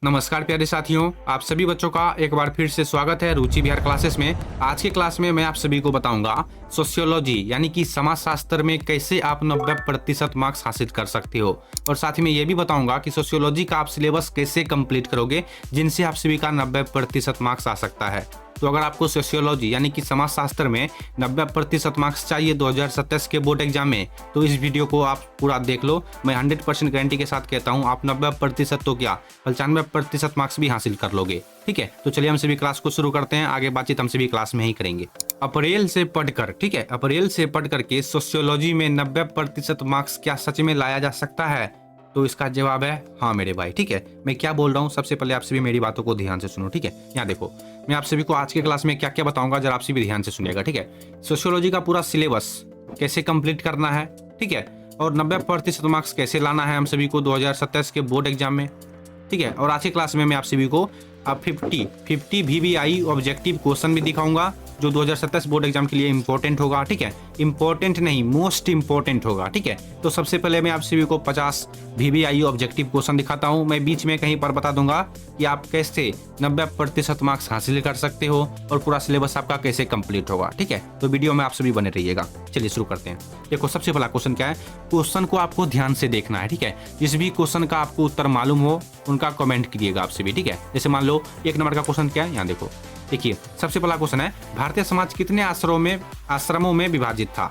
नमस्कार प्यारे साथियों, आप सभी बच्चों का एक बार फिर से स्वागत है रुचि बिहार क्लासेस में। आज की क्लास में मैं आप सभी को बताऊंगा सोशियोलॉजी यानी कि समाजशास्त्र में कैसे आप 90% मार्क्स हासिल कर सकते हो, और साथ ही में ये भी बताऊंगा कि सोशियोलॉजी का आप सिलेबस कैसे कंप्लीट करोगे जिनसे आप सभी का 90% मार्क्स आ सकता है। तो अगर आपको सोशियोलॉजी यानी कि समाजशास्त्र में 90% मार्क्स चाहिए 2027 के बोर्ड एग्जाम में, तो इस वीडियो को आप पूरा देख लो। मैं 100% गारंटी के साथ कहता हूँ आप 90% तो क्या 95% मार्क्स भी हासिल कर लोगे। ठीक है, तो चलिए हम सभी क्लास को शुरू करते हैं। आगे बातचीत हम सभी क्लास में ही करेंगे। अप्रैल से पढ़कर, ठीक है, अप्रैल से पढ़ करके सोशियोलॉजी में 90% मार्क्स क्या सच में लाया जा सकता है? तो इसका जवाब है हाँ मेरे भाई। ठीक है, मैं क्या बोल रहा हूँ सबसे पहले आप सभी मेरी बातों को ध्यान से सुनो। ठीक है, यहाँ देखो मैं आप सभी को आज के क्लास में क्या क्या बताऊंगा, जरा आप सभी ध्यान से सुनिएगा। ठीक है, सोशियोलॉजी का पूरा सिलेबस कैसे कंप्लीट करना है, ठीक है, और 90% मार्क्स कैसे लाना है हम सभी को 2027 के बोर्ड एग्जाम में। ठीक है, और आज की क्लास में मैं आप सभी को 50 VBI ऑब्जेक्टिव क्वेश्चन भी दिखाऊंगा जो 2027 बोर्ड एग्जाम के लिए इंपॉर्टेंट होगा। ठीक है, इंपॉर्टेंट नहीं मोस्ट इंपॉर्टेंट होगा। ठीक है, तो सबसे पहले मैं आप सभी को 50 VBI ऑब्जेक्टिव क्वेश्चन दिखाता हूं। मैं बीच में कहीं पर बता दूंगा कि आप कैसे 90% मार्क्स हासिल कर सकते हो और पूरा सिलेबस आपका कैसे कंप्लीट होगा। ठीक है, तो वीडियो में आप सभी बने रहिएगा। चलिए शुरू करते हैं। देखो सबसे पहला क्वेश्चन क्या है, क्वेश्चन को आपको ध्यान से देखना है। ठीक है, जिस भी क्वेश्चन का आपको उत्तर मालूम हो उनका कमेंट कीजिएगा आप सभी। ठीक है, जैसे मान लो 1 नंबर का क्वेश्चन क्या है, यहाँ देखो। देखिए सबसे पहला क्वेश्चन है, भारतीय समाज कितने आश्रमों में विभाजित था?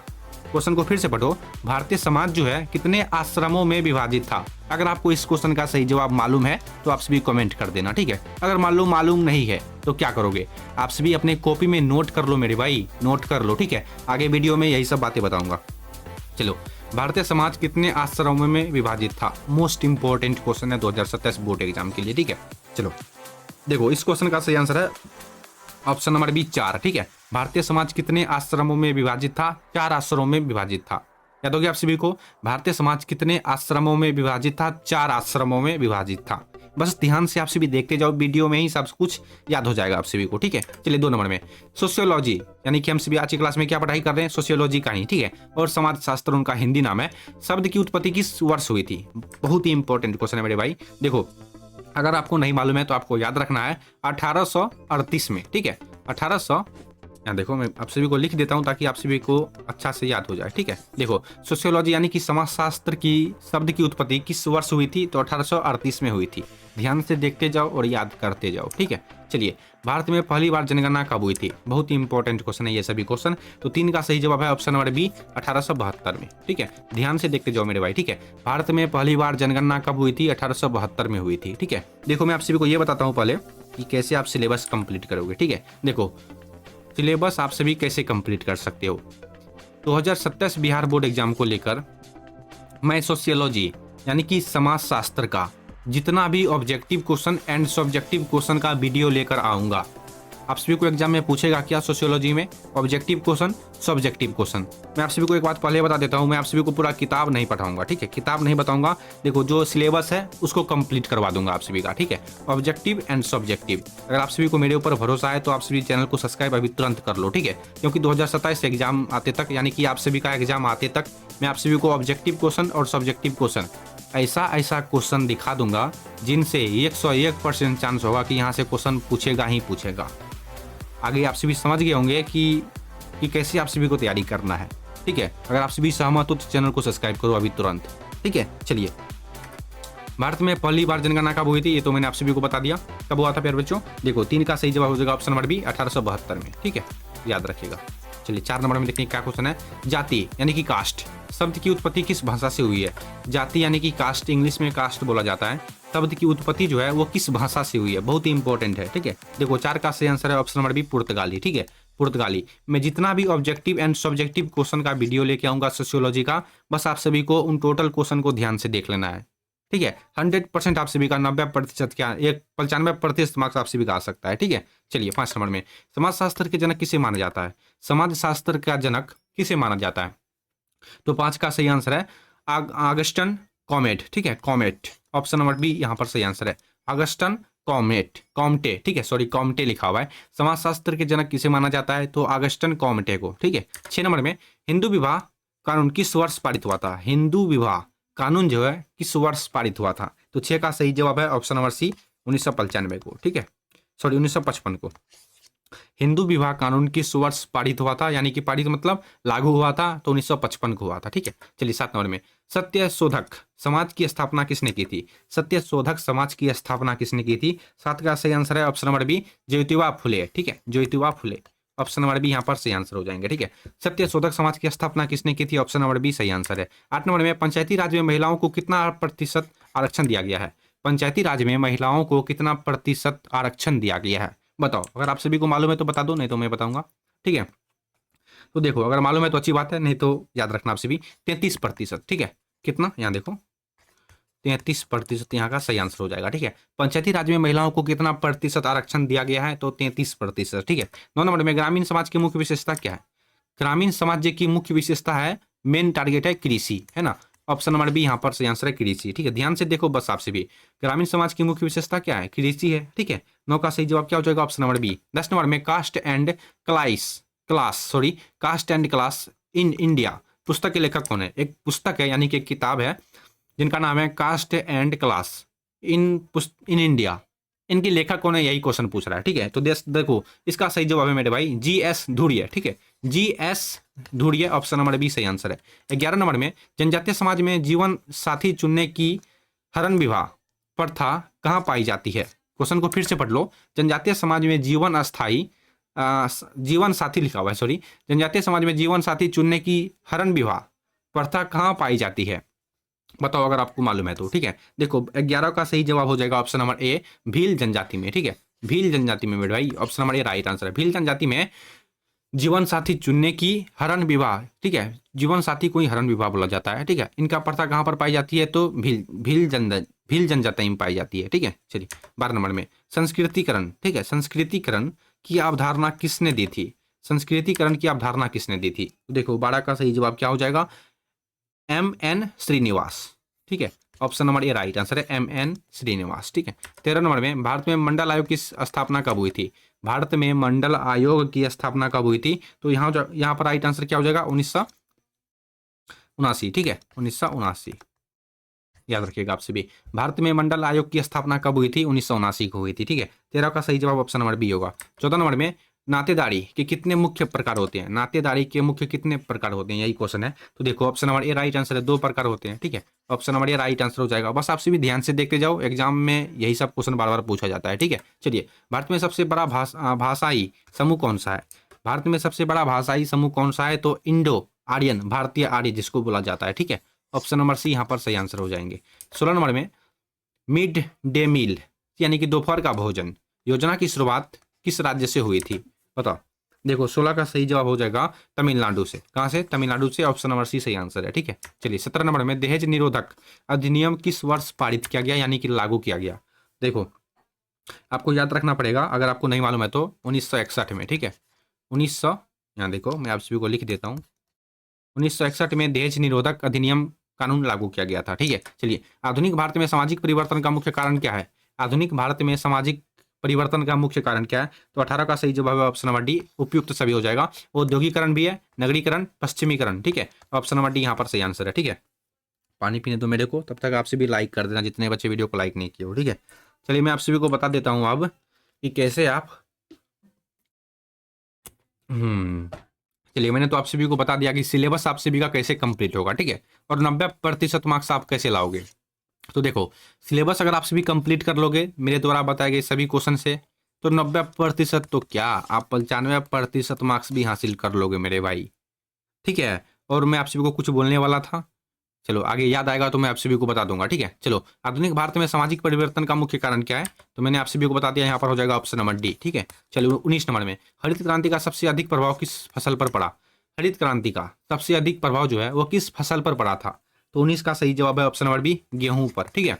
क्वेश्चन को फिर से पढ़ो, भारतीय समाज जो है कितने आश्रमों में विभाजित था? अगर आपको इस क्वेश्चन का सही जवाब मालूम है तो आप सभी कमेंट कर देना। ठीक है, अगर मालूम नहीं है तो क्या करोगे, आप सभी अपने कॉपी में नोट कर लो मेरे भाई, नोट कर लो। ठीक है, आगे वीडियो में यही सब बातें बताऊंगा। चलो, भारतीय समाज कितने आश्रमों में विभाजित था? मोस्ट इंपॉर्टेंट क्वेश्चन है 2027 बोर्ड एग्जाम के लिए। ठीक है, चलो देखो इस क्वेश्चन का सही आंसर है ऑप्शन नंबर बी 4। ठीक है, भारतीय समाज कितने आश्रमों में विभाजित था? 4 आश्रमों में विभाजित था। याद हो गया आप सभी को, भारतीय समाज कितने आश्रमों में विभाजित था? 4 आश्रमों में विभाजित था। बस ध्यान से आप सभी देखते जाओ, वीडियो में ही सब कुछ याद हो जाएगा आप सभी को। ठीक है, चलिए 2 नंबर में सोशियोलॉजी यानी कि हम सभी आज की क्लास में क्या पढ़ाई कर रहे हैं, सोशियोलॉजी का ही। ठीक है, और समाज शास्त्र उनका हिंदी नाम है। शब्द की उत्पत्ति किस वर्ष हुई थी? बहुत ही इंपॉर्टेंट क्वेश्चन है मेरे भाई। देखो अगर आपको नहीं मालूम है तो आपको याद रखना है 1838 में। ठीक है, 1800, यहाँ देखो मैं आप सभी को लिख देता हूँ ताकि आप सभी को अच्छा से याद हो जाए। ठीक है, देखो सोशियोलॉजी यानी कि समाजशास्त्र की शब्द की उत्पत्ति किस वर्ष हुई थी? तो 1838 में हुई थी। ध्यान से देखते जाओ और याद करते जाओ। ठीक है, चलिए भारत में पहली बार जनगणना कब हुई थी? बहुत ही इंपॉर्टेंट क्वेश्चन है ये सभी क्वेश्चन। तो 3 का सही जवाब है ऑप्शन नंबर बी 1872 में। ठीक है, ध्यान से देखते जाओ मेरे भाई। ठीक है, भारत में पहली बार जनगणना कब हुई थी? 1872 में हुई थी। ठीक है, देखो मैं आप सभी को ये बताता हूँ पहले कि कैसे आप सिलेबस कंप्लीट करोगे। ठीक है, देखो सिलेबस आप सभी कैसे कंप्लीट कर सकते हो। 2027 बिहार बोर्ड एग्जाम को लेकर मैं सोशियोलॉजी यानी कि समाजशास्त्र का जितना भी objective question and subjective question का वीडियो लेकर आऊँगा। आप सभी को एग्जाम में पूछेगा क्या सोशियोलॉजी में? Objective question, subjective question. मैं आप सभी को एक बात पहले बता देता हूं, मैं आप सभी को पूरा किताब नहीं पढ़ाऊंगा। ठीक है, किताब नहीं बताऊंगा। देखो जो सिलेबस है उसको कंप्लीट करवा दूंगा आप सभी का। ठीक है, ऑब्जेक्टिव एंड सब्जेक्टिव। अगर आप सभी को मेरे ऊपर भरोसा है तो आप सभी चैनल को सब्सक्राइब अभी तुरंत कर लो। ठीक है, क्योंकि 2027 एग्जाम आते तक यानी कि आप सभी का एग्जाम आते तक मैं आप सभी को ऑब्जेक्टिव क्वेश्चन और सब्जेक्टिव क्वेश्चन ऐसा क्वेश्चन दिखा दूंगा जिनसे 101% चांस होगा कि यहाँ से क्वेश्चन पूछेगा ही पूछेगा। आगे आप सभी समझ गए होंगे कि कैसे आप सभी को तैयारी करना है। ठीक है, अगर आप सभी सहमत हो तो चैनल को सब्सक्राइब करो अभी तुरंत। ठीक है, चलिए भारत में पहली बार जनगणना कब हुई थी? ये तो मैंने आप सभी को बता दिया कब हुआ था प्यारे बच्चों। देखो 3 का सही जवाब हो जाएगा ऑप्शन नंबर बी 1872 में। ठीक है, याद रखिएगा। चलिए 4 नंबर में देखिए क्या क्वेश्चन है, जाति यानी कि कास्ट शब्द की उत्पत्ति किस भाषा से हुई है? जाति यानी कि कास्ट, इंग्लिश में कास्ट बोला जाता है। शब्द की उत्पत्ति जो है वो किस भाषा से हुई है? बहुत ही इंपॉर्टेंट है। ठीक है, देखो 4 का सही आंसर है ऑप्शन नंबर बी पुर्तगाली। ठीक है, पुर्तगाली। मैं जितना भी ऑब्जेक्टिव एंड सब्जेक्टिव क्वेश्चन का वीडियो लेके आऊंगा सोशियोलॉजी का, बस आप सभी को उन टोटल क्वेश्चन को ध्यान से देख लेना है। ठीक है, 100% आप सभी का 90% क्या 95% मार्क्स आप सभी का आ सकता है। ठीक है, चलिए 5 नंबर में समाजशास्त्र के जनक किसे माना जाता है? समाजशास्त्र का जनक किसे माना जाता है? तो 5 का सही आंसर है ऑगस्टन कॉमेट। ठीक है, कॉमेट ऑप्शन नंबर बी यहाँ पर सही आंसर है ऑगस्टन कॉम्टे। ठीक है, सॉरी कॉम्टे लिखा हुआ है। समाजशास्त्र के जनक किसे माना जाता है? तो ऑगस्टन कॉम्टे को। ठीक है, 6 नंबर में हिंदू विवाह कानून किस वर्ष पारित हुआ था? हिंदू विवाह कानून जो है किस वर्ष पारित हुआ था? तो 6 का सही जवाब है ऑप्शन नंबर सी 1995 को, ठीक है, सॉरी 1955 को। हिंदू विवाह कानून किस वर्ष पारित हुआ था, यानी कि पारित मतलब लागू हुआ था, तो 1955 को हुआ था, ठीक है। चलिए 7 नंबर में, सत्य शोधक समाज की स्थापना किसने की थी? सत्य शोधक समाज की स्थापना किसने की थी? 7 का सही आंसर है option number B, Jyotiba Phule, ठीक है, Jyotiba Phule, option number B यहाँ पर सही आंसर हो जाएंगे, ठीक है। सत्य शोधक समाज की स्थापना किसने की थी? ऑप्शन नंबर बी सही आंसर है। 8 नंबर में, पंचायती राज में महिलाओं को कितना प्रतिशत आरक्षण दिया गया है? पंचायती राज में महिलाओं को कितना प्रतिशत आरक्षण दिया गया है? बताओ, अगर आप सभी को मालूम है तो बता दो, नहीं तो मैं बताऊंगा, ठीक है। तो देखो, अगर मालूम है तो अच्छी बात है, नहीं तो याद रखना आप सभी, 33%, ठीक है। कितना, यहाँ देखो 33% यहाँ का सही आंसर हो जाएगा, ठीक है। पंचायती राज में महिलाओं को कितना प्रतिशत आरक्षण दिया गया है? तो 33%, ठीक है। 9 नंबर में, ग्रामीण समाज की मुख्य विशेषता क्या है? ग्रामीण समाज की मुख्य विशेषता है, मेन टारगेट है कृषि, है ना, ऑप्शन नंबर बी यहाँ पर सही आंसर है कृषि, ठीक है। ध्यान से देखो बस आपसे भी, ग्रामीण समाज की मुख्य विशेषता क्या है? कृषि है, ठीक है। 9 का सही जवाब क्या हो जाएगा? Option number B. 10 नंबर में, caste and class in India पुस्तक के लेखक कौन है? एक पुस्तक है, यानी कि एक किताब है जिनका नाम है caste and class in India. इनकी लेखक कौन है, यही क्वेश्चन पूछ रहा है, ठीक है। तो देखो, इसका सही जवाब है मेरे भाई GS धुरिया, ठीक है, GS धुरिया, ऑप्शन नंबर बी सही आंसर है। 11 नंबर में, जनजातीय समाज में जीवन साथी चुनने की हरण विवाह प्रथा कहाँ पाई जाती है? क्वेश्चन को फिर से पढ़ लो। जनजातीय समाज में जीवन साथी लिखा हुआ है, सॉरी, जनजातीय समाज में जीवन साथी चुनने की हरण विवाह प्रथा कहाँ पाई जाती है? बताओ अगर आपको मालूम है तो, ठीक है। देखो, 11 का सही जवाब हो जाएगा ऑप्शन नंबर ए, भील जनजाति में, ठीक है, भील जनजाति में मेरे भाई, option number A right answer है। भील जनजाति में जीवन साथी चुनने की हरण विवाह, ठीक है, जीवन साथी को ही हरण विवाह बोला जाता है, ठीक है। इनका प्रथा कहाँ पर पाई जाती है? तो भील जनजाति में पाई जाती है, ठीक है। चलिए 12 नंबर में, संस्कृतिकरण, ठीक है, संस्कृतिकरण की अवधारणा किसने दी थी? संस्कृतिकरण की अवधारणा किसने दी थी? देखो, 12 का सही जवाब क्या हो जाएगा? MN श्रीनिवास, ठीक है, option number A right answer है, MN श्रीनिवास, ठीक है। 13 नंबर में, भारत में मंडल आयोग की स्थापना कब हुई थी? भारत में मंडल आयोग की स्थापना कब हुई थी? तो यहाँ पर राइट आंसर क्या हो जाएगा? 1979, ठीक है, 1979, याद रखिएगा आप सभी। भारत में मंडल आयोग की स्थापना कब हुई थी? 1979 को हुई थी, ठीक है। 13 का सही जवाब ऑप्शन नंबर बी होगा। 14 नंबर में, नातेदारी के कितने मुख्य प्रकार होते हैं? नातेदारी के मुख्य कितने प्रकार होते हैं, यही क्वेश्चन है। तो देखो, option number A right answer है, 2 प्रकार होते हैं, ठीक है, option number A right answer हो जाएगा। बस आपसे भी ध्यान से देखते जाओ, एग्जाम में यही सब क्वेश्चन बार बार पूछा जाता है, ठीक है। चलिए, भारत में सबसे बड़ा भाषाई समूह कौन सा है? भारत में सबसे बड़ा भाषाई समूह कौन सा है? तो इंडो आर्यन, भारतीय आर्य जिसको बोला जाता है, ठीक है, ऑप्शन नंबर सी यहाँ पर सही आंसर हो जाएंगे। 16 नंबर में, मिड डे मील यानी कि दोपहर का भोजन योजना की शुरुआत किस राज्य से हुई थी? बताओ। देखो, 16 का सही जवाब हो जाएगा तमिलनाडु से। कहाँ से? तमिलनाडु से, ऑप्शन नंबर सी सही आंसर है, ठीक है। चलिए 17 नंबर में, दहेज निरोधक अधिनियम किस वर्ष पारित किया गया, यानी कि लागू किया गया? देखो, आपको याद रखना पड़ेगा, अगर आपको नहीं मालूम है तो 1961 में, ठीक है, 1900, यहाँ देखो मैं आप सभी को लिख देता हूँ, 1961 में दहेज निरोधक अधिनियम कानून लागू किया गया था, ठीक है। चलिए, आधुनिक भारत में सामाजिक परिवर्तन का मुख्य कारण क्या है? आधुनिक भारत में सामाजिक परिवर्तन का मुख्य कारण क्या है? तो 18 का सही जवाब है ऑप्शन नंबर डी, उपयुक्त सभी हो जाएगा। औद्योगिकरण भी है, नगरीकरण, पश्चिमीकरण, ठीक है, ऑप्शन नंबर डी यहाँ पर सही आंसर है, ठीक है। पानी पीने दो मेरे को, तब तक आपसे भी लाइक कर देना जितने बच्चे वीडियो को लाइक नहीं किए हो, ठीक है। चलिए, मैं आप सभी को बता देता हूँ अब कि कैसे आप चलिए, मैंने तो आप सभी को बता दिया कि सिलेबस आप सभी का कैसे कंप्लीट होगा, ठीक है, और 90% मार्क्स आप कैसे लाओगे। तो देखो, सिलेबस अगर आप सभी कंप्लीट कर लोगे मेरे द्वारा बताए गए सभी क्वेश्चन से, तो 90% तो क्या, आप 95% मार्क्स भी हासिल कर लोगे मेरे भाई, ठीक है। और मैं आप सभी को कुछ बोलने वाला था, चलो आगे याद आएगा तो मैं आप सभी को बता दूंगा, ठीक है। चलो, आधुनिक भारत में सामाजिक परिवर्तन का मुख्य कारण क्या है? तो मैंने आप सभी को बता दिया, यहाँ पर हो जाएगा ऑप्शन नंबर डी, ठीक है। चलो 19 नंबर में, हरित क्रांति का सबसे अधिक प्रभाव किस फसल पर पड़ा? हरित क्रांति का सबसे अधिक प्रभाव जो है वो किस फसल पर पड़ा था? तो 19 का सही जवाब है ऑप्शन नंबर बी, गेहूं पर, ठीक है,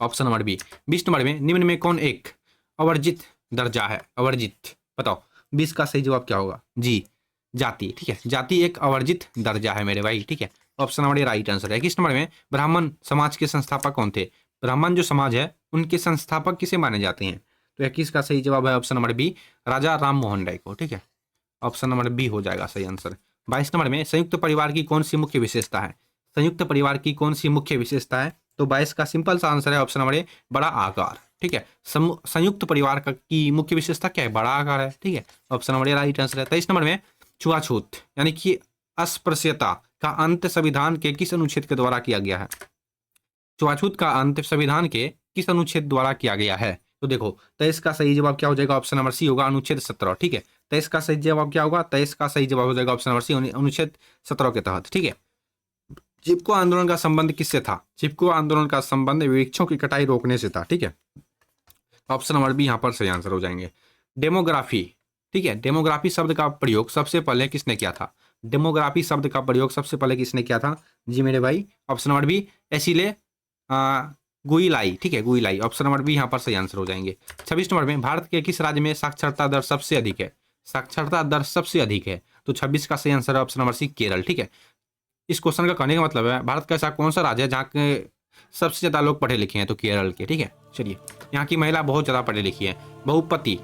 ऑप्शन नंबर बी। 20 नंबर में, निम्न में कौन एक अवर्जित दर्जा है? अवर्जित, बताओ, 20 का सही जवाब क्या होगा? जी, जाति, ठीक है, जाति एक अवर्जित दर्जा है मेरे भाई, ठीक है, option number A right answer है। 21 नंबर में, ब्राह्मण समाज के संस्थापक कौन थे? ब्राह्मण जो समाज है उनके संस्थापक किसे माने जाते हैं? तो 21 का सही जवाब है ऑप्शन नंबर बी, राजा राम मोहन राय को, ठीक है, ऑप्शन नंबर बी हो जाएगा सही आंसर। 22 नंबर में, संयुक्त परिवार की कौन सी मुख्य विशेषता है? संयुक्त परिवार की कौन सी मुख्य विशेषता है? तो 22 का सिंपल सा आंसर है ऑप्शन नंबर ए, बड़ा आकार, ठीक है। संयुक्त परिवार का की मुख्य विशेषता क्या है? बड़ा आकार है, ठीक है। Option number A right answer है। 23 नंबर में छुआछूत यानी कि अस्पृश्यता का अंत संविधान के किस अनुच्छेद के द्वारा किया गया है? छुआछूत का अंत संविधान के किस अनुच्छेद द्वारा किया गया है? तो देखो 23 का सही जवाब क्या हो जाएगा? ऑप्शन नंबर सी होगा, अनुच्छेद 17, ठीक है। 23 का सही जवाब क्या होगा? 23 का सही जवाब हो जाएगा ऑप्शन नंबर सी, अनुच्छेद 17 के तहत, ठीक है। चिपको आंदोलन का संबंध किससे था? चिपको आंदोलन का संबंध वृक्षों की कटाई रोकने से था, ठीक है। ऑप्शन नंबर बी यहाँ पर सही आंसर हो जाएंगे। डेमोग्राफी, ठीक है। डेमोग्राफी शब्द का प्रयोग सबसे पहले किसने किया था? डेमोग्राफी शब्द का प्रयोग सबसे पहले किसने किया था जी मेरे भाई? ऑप्शन नंबर बी एसिले गुइलाई, ठीक है, गुइलाई। ऑप्शन नंबर बी यहाँ पर सही आंसर हो जाएंगे। 26 नंबर में भारत के किस राज्य में साक्षरता दर सबसे अधिक है? साक्षरता दर सबसे अधिक है, तो 26 का सही आंसर है ऑप्शन नंबर सी, केरल, ठीक है। इस क्वेश्चन का कहने का मतलब है भारत का ऐसा कौन सा राज्य है जहाँ के सबसे ज्यादा लोग पढ़े लिखे हैं? तो केरल के, ठीक है। चलिए, यहाँ की महिला बहुत ज्यादा पढ़ी लिखी है। बहुपति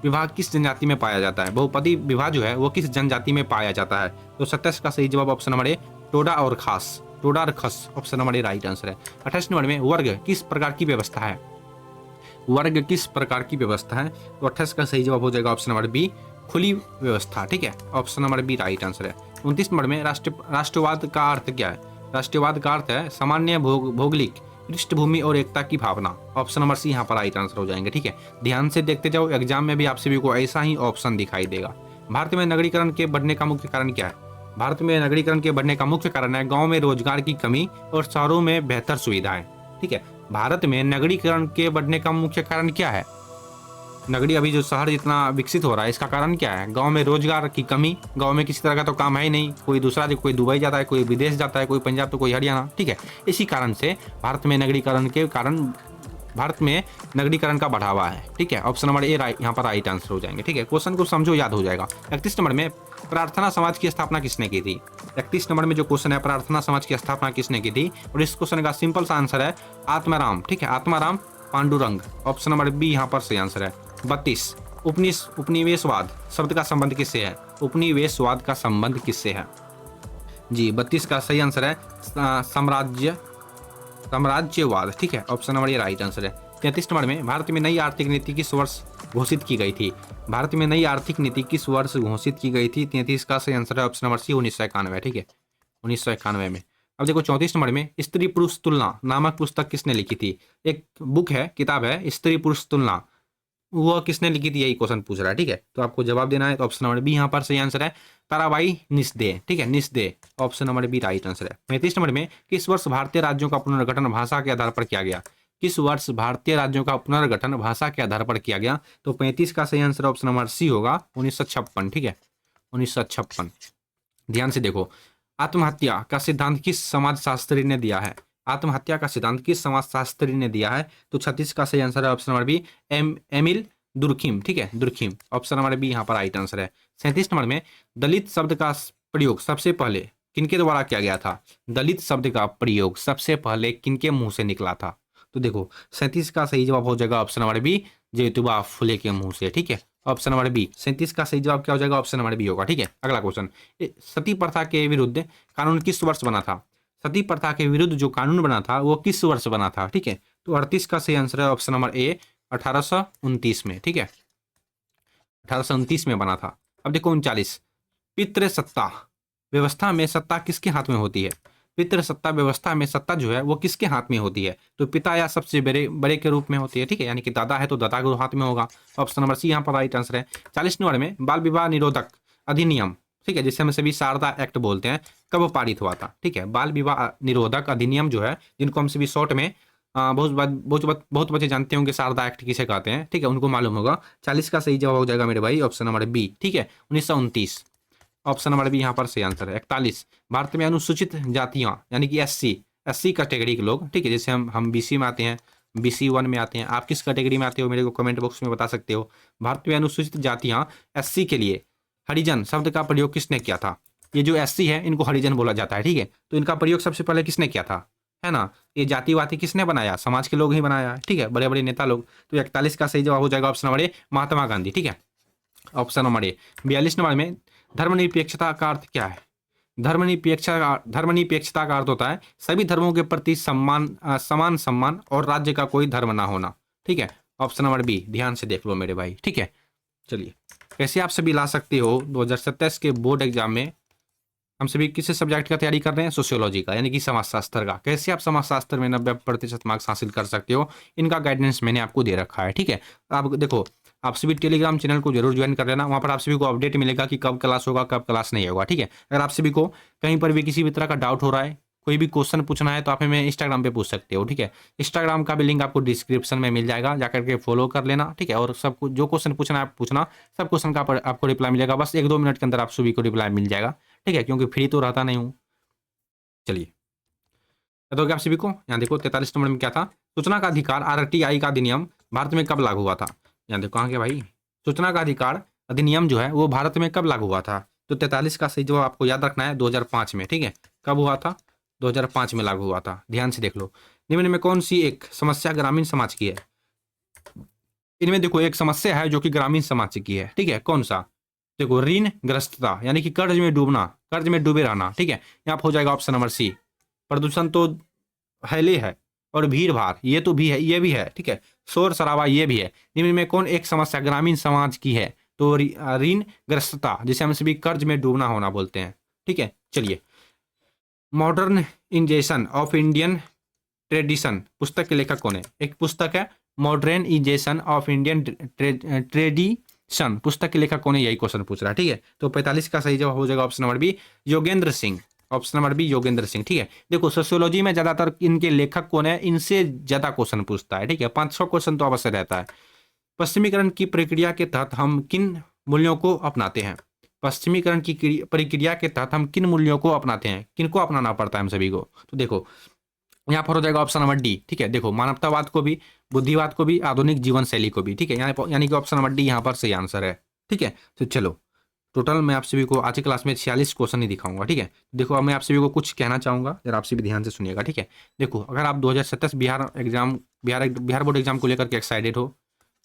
विवाह किस जनजाति में पाया जाता है? बहुपति विवाह जो है वो किस जनजाति में पाया जाता है? तो 27 का सही जवाब ऑप्शन नंबर ए, टोडा और खास, टोडा और खस। Option number A right answer है। 28 नंबर में वर्ग किस प्रकार की व्यवस्था है? वर्ग किस प्रकार की व्यवस्था है? तो 28 का सही जवाब हो जाएगा ऑप्शन नंबर बी, खुली व्यवस्था, ठीक है। Option number B right answer है। 29 नंबर में राष्ट्रवाद का अर्थ क्या है? राष्ट्रवाद का अर्थ है सामान्य भौगोलिक पृष्ठभूमि और एकता की भावना। ऑप्शन नंबर सी यहाँ पर राइट आंसर हो जाएंगे, ठीक है। ध्यान से देखते जाओ, एग्जाम में भी आप सभी को ऐसा ही ऑप्शन दिखाई देगा। भारत में नगरीकरण के बढ़ने का मुख्य कारण क्या है? भारत में नगरीकरण के बढ़ने का मुख्य कारण है गांव में रोजगार की कमी और शहरों में बेहतर सुविधाएं, ठीक है। भारत में नगरीकरण के बढ़ने का मुख्य कारण क्या है? नगरी अभी जो शहर जितना विकसित हो रहा है, इसका कारण क्या है? गांव में रोजगार की कमी, गांव में किसी तरह का तो काम है ही नहीं, कोई दूसरा, कोई दुबई जाता है, कोई विदेश जाता है, कोई पंजाब तो कोई हरियाणा, ठीक है। इसी कारण से भारत में नगरीकरण के कारण भारत में नगरीकरण का बढ़ावा है, ठीक है। ऑप्शन नंबर ए यहाँ पर राइट आंसर हो जाएंगे, ठीक है। क्वेश्चन को समझो, याद हो जाएगा। 31 नंबर में प्रार्थना समाज की स्थापना किसने की थी? 31 नंबर में जो क्वेश्चन है, प्रार्थना समाज की स्थापना किसने की थी? और इस क्वेश्चन का सिंपल सा आंसर है आत्माराम, ठीक है, Atmaram Pandurang. Option number B यहाँ पर सही आंसर है। 32 उपनिवेशवाद शब्द का संबंध किससे है? उपनिवेशवाद का संबंध किससे है जी? 32 का सही आंसर है साम्राज्यवाद, ठीक है। ऑप्शन नंबर ये राइट आंसर है। 33 नंबर में भारत में नई आर्थिक नीति किस वर्ष घोषित की गई थी? भारत में नई आर्थिक नीति किस वर्ष घोषित की गई थी? 33 का सही आंसर है ऑप्शन नंबर सी, 1991, ठीक है, 1991 में। अब देखो 34 नंबर में स्त्री पुरुष तुलना नामक पुस्तक किसने लिखी थी? एक बुक है, किताब है, स्त्री पुरुष तुलना, वह किसने लिखी थी? यही क्वेश्चन पूछ रहा है, ठीक है। तो आपको जवाब देना है, तो ऑप्शन नंबर बी यहाँ पर सही आंसर है, ताराबाई निस्दे, ठीक है, निस्दे। Option number B right answer है। 35 नंबर में किस वर्ष भारतीय राज्यों का पुनर्गठन भाषा के आधार पर किया गया? किस वर्ष भारतीय राज्यों का पुनर्गठन भाषा के आधार पर किया गया? तो 35 का सही आंसर ऑप्शन नंबर सी होगा, 1956, ठीक है, 1956। ध्यान से देखो, आत्महत्या का सिद्धांत किस समाजशास्त्री ने दिया है? आत्महत्या का सिद्धांत किस समाजशास्त्री ने दिया है? तो 36 का सही आंसर है option number B, Emile Durkheim, ठीक है, दुर्खिम। ऑप्शन नंबर बी यहाँ पर राइट आंसर है। 37 नंबर में दलित शब्द का प्रयोग सबसे पहले किनके द्वारा किया गया था? दलित शब्द का प्रयोग सबसे पहले किनके मुंह से निकला था? तो देखो 37 का सही जवाब हो जाएगा option number B, Jyotiba Phule के मुंह से, ठीक है। ऑप्शन नंबर बी, 37 का सही जवाब क्या हो जाएगा? ऑप्शन नंबर बी होगा, ठीक है। अगला क्वेश्चन, सती प्रथा के विरुद्ध कानून किस वर्ष बना था? सती प्रथा के विरुद्ध जो कानून बना था वो किस वर्ष बना था, ठीक है। तो 38 का सही आंसर है ऑप्शन नंबर ए, 1829 में, ठीक है, 1829 में बना था। अब देखो 39, पितृसत्ता व्यवस्था में सत्ता किसके हाथ में होती है? पितृसत्ता व्यवस्था में सत्ता जो है वो किसके हाथ में होती है? तो पिता या सबसे बड़े बड़े के रूप में होती है, ठीक है, यानी कि दादा है तो दादा के हाथ में होगा। ऑप्शन नंबर सी यहाँ पर राइट आंसर है। 40 नंबर में बाल विवाह निरोधक अधिनियम, ठीक है, जिसे हम सभी शारदा एक्ट बोलते हैं, कब पारित हुआ था? ठीक है, बाल विवाह निरोधक अधिनियम जो है, जिनको हम सभी शॉर्ट में बहुत बच्चे जानते होंगे शारदा एक्ट किसे कहते हैं, ठीक है, उनको मालूम होगा। 40 का सही जवाब हो जाएगा मेरे भाई ऑप्शन नंबर बी, ठीक है, 1929। ऑप्शन नंबर बी यहाँ पर सही आंसर है। 41, भारत में अनुसूचित जातियां यानी कि एससी कैटेगरी के लोग, ठीक है, जैसे हम बीसी में आते हैं, BC 1 में आते हैं। आप किस कैटेगरी में आते हो मेरे को कमेंट बॉक्स में बता सकते हो। भारत में अनुसूचित जातियां SC के लिए हरिजन शब्द का प्रयोग किसने किया था? ये जो SC है इनको हरिजन बोला जाता है, ठीक है, तो इनका प्रयोग सबसे पहले किसने किया था, है ना? ये जाति वाति किसने बनाया? समाज के लोग ही बनाया है, ठीक है, बड़े बड़े नेता लोग। तो 41 का सही जवाब हो जाएगा option number A, Mahatma Gandhi, ठीक है, ऑप्शन नंबर ए। 42 नंबर में धर्मनिरपेक्षता का अर्थ क्या है? धर्मनिरपेक्षता का अर्थ होता है सभी धर्मों के प्रति समान सम्मान और राज्य का कोई धर्म ना होना। ठीक है। ऑप्शन नंबर बी, ध्यान से देख लो मेरे भाई, ठीक है। चलिए, कैसे आप सभी ला सकते हो 2027 के बोर्ड एग्जाम में। हम सभी किस सब्जेक्ट का तैयारी कर रहे हैं? सोशियोलॉजी का, यानी कि समाजशास्त्र का। कैसे आप समाजशास्त्र में 90% मार्क्स हासिल कर सकते हो, इनका गाइडेंस मैंने आपको दे रखा है, ठीक है। आप देखो, आप सभी टेलीग्राम चैनल को जरूर ज्वाइन कर लेना, वहाँ पर आप सभी को अपडेट मिलेगा कि कब क्लास होगा, कब क्लास नहीं होगा, ठीक है। अगर आप सभी को कहीं पर भी किसी भी तरह का डाउट हो रहा है, कोई भी क्वेश्चन पूछना है, तो आप हमें इंस्टाग्राम पे पूछ सकते हो, ठीक है। इंस्टाग्राम का भी लिंक आपको डिस्क्रिप्शन में मिल जाएगा, जाकर के फॉलो कर लेना, ठीक है। और सब कुछ जो क्वेश्चन पूछना है आप पूछना, सब क्वेश्चन का आपको रिप्लाई मिलेगा। बस 1-2 मिनट के अंदर आप सभी को रिप्लाई मिल जाएगा, ठीक है, क्योंकि फ्री तो रहता नहीं हूँ। चलिए, तो क्या आप सभी को यहाँ देखो 43 नंबर में क्या था? सूचना का अधिकार आरटीआई का अधिनियम भारत में कब लागू हुआ था? यहाँ देखो कहाँ गया भाई, सूचना का अधिकार अधिनियम जो है वो भारत में कब लागू हुआ था? तो 43 का सही जवाब आपको याद रखना है 2005 में, ठीक है। कब हुआ था? 2005 में लागू हुआ था। ध्यान से देख लो, निम्न में कौन सी एक समस्या ग्रामीण समाज की है? इनमें देखो एक समस्या है जो कि ग्रामीण समाज की है, ठीक है। कौन सा? देखो, ऋण ग्रस्तता, यानी कि कर्ज में डूबना, कर्ज में डूबे रहना, ठीक है। यहाँ पर हो जाएगा ऑप्शन नंबर सी। प्रदूषण तो हैले है, और भीड़ भाड़ ये तो भी है, ये भी है, ठीक है। शोर शराबा ये भी है। निम्न में कौन एक समस्या ग्रामीण समाज की है? तो ऋण ग्रस्तता, जिसे हम सभी कर्ज में डूबना होना बोलते हैं, ठीक है। चलिए, मॉडर्नाइजेशन ऑफ इंडियन ट्रेडिशन पुस्तक के लेखक कौन है? एक पुस्तक है मॉडर्नाइजेशन ऑफ इंडियन ट्रेडिशन, पुस्तक के लेखक कौन है? यही क्वेश्चन पूछ रहा है, ठीक है। तो 45 का सही जवाब हो जाएगा option number B, Yogendra Singh. Option number B, Yogendra Singh, ठीक है। देखो, सोशियोलॉजी में ज्यादातर इनके लेखक कौन है, इनसे ज्यादा क्वेश्चन पूछता है, ठीक है। 500 क्वेश्चन तो अवश्य रहता है। पश्चिमीकरण की प्रक्रिया के तहत हम किन मूल्यों को अपनाते हैं? पश्चिमीकरण की प्रक्रिया के तहत हम किन मूल्यों को अपनाते हैं? किनको अपनाना पड़ता है हम सभी को? तो देखो, यहाँ पर हो जाएगा ऑप्शन नंबर डी, ठीक है। देखो, मानवतावाद को भी, बुद्धिवाद को भी, आधुनिक जीवन शैली को भी, ठीक है। यानी कि ऑप्शन नंबर डी यहाँ पर सही आंसर है, ठीक है। तो चलो, टोटल मैं आप सभी को आज की क्लास में 46 क्वेश्चन ही दिखाऊंगा, ठीक है। देखो, अब मैं आप सभी को कुछ कहना चाहूंगा, जरा आप सभी ध्यान से सुनिएगा, ठीक है। देखो, अगर आप 2027 बिहार बोर्ड एग्जाम को लेकर के एक्साइटेड हो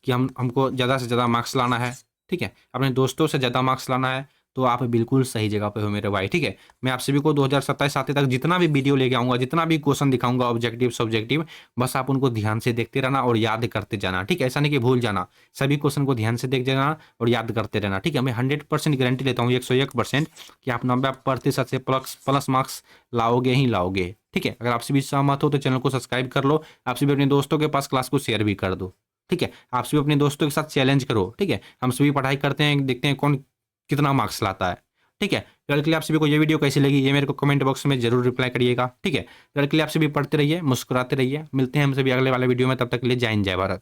कि हमको ज़्यादा से ज़्यादा मार्क्स लाना है, ठीक है, अपने दोस्तों से ज़्यादा मार्क्स लाना है, तो आप बिल्कुल सही जगह पे हो मेरे भाई, ठीक है। मैं आप सभी को 2027 आते तक जितना भी वीडियो लेके आऊँगा, जितना भी क्वेश्चन दिखाऊंगा ऑब्जेक्टिव सब्जेक्टिव, बस आप उनको ध्यान से देखते रहना और याद करते जाना, ठीक है। ऐसा नहीं कि भूल जाना, सभी क्वेश्चन को ध्यान से देख जाना और याद करते रहना, ठीक है। मैं 100% गारंटी लेता हूँ, 101% कि आप 90% से प्लस मार्क्स लाओगे ही लाओगे, ठीक है। अगर आप सभी सहमत हो तो चैनल को सब्सक्राइब कर लो, आप सभी अपने दोस्तों के पास क्लास को शेयर भी कर दो, ठीक है। आप सभी अपने दोस्तों के साथ चैलेंज करो, ठीक है। हम सभी पढ़ाई करते हैं, देखते हैं कौन कितना मार्क्स लाता है, ठीक है। कल के लिए आप सभी को ये वीडियो कैसी लगी, ये मेरे को कमेंट बॉक्स में जरूर रिप्लाई करिएगा, ठीक है। कल के लिए आप सभी पढ़ते रहिए, मुस्कुराते रहिए। मिलते हैं हम सभी अगले वाले वीडियो में, तब तक के लिए जय हिंद, जय भारत।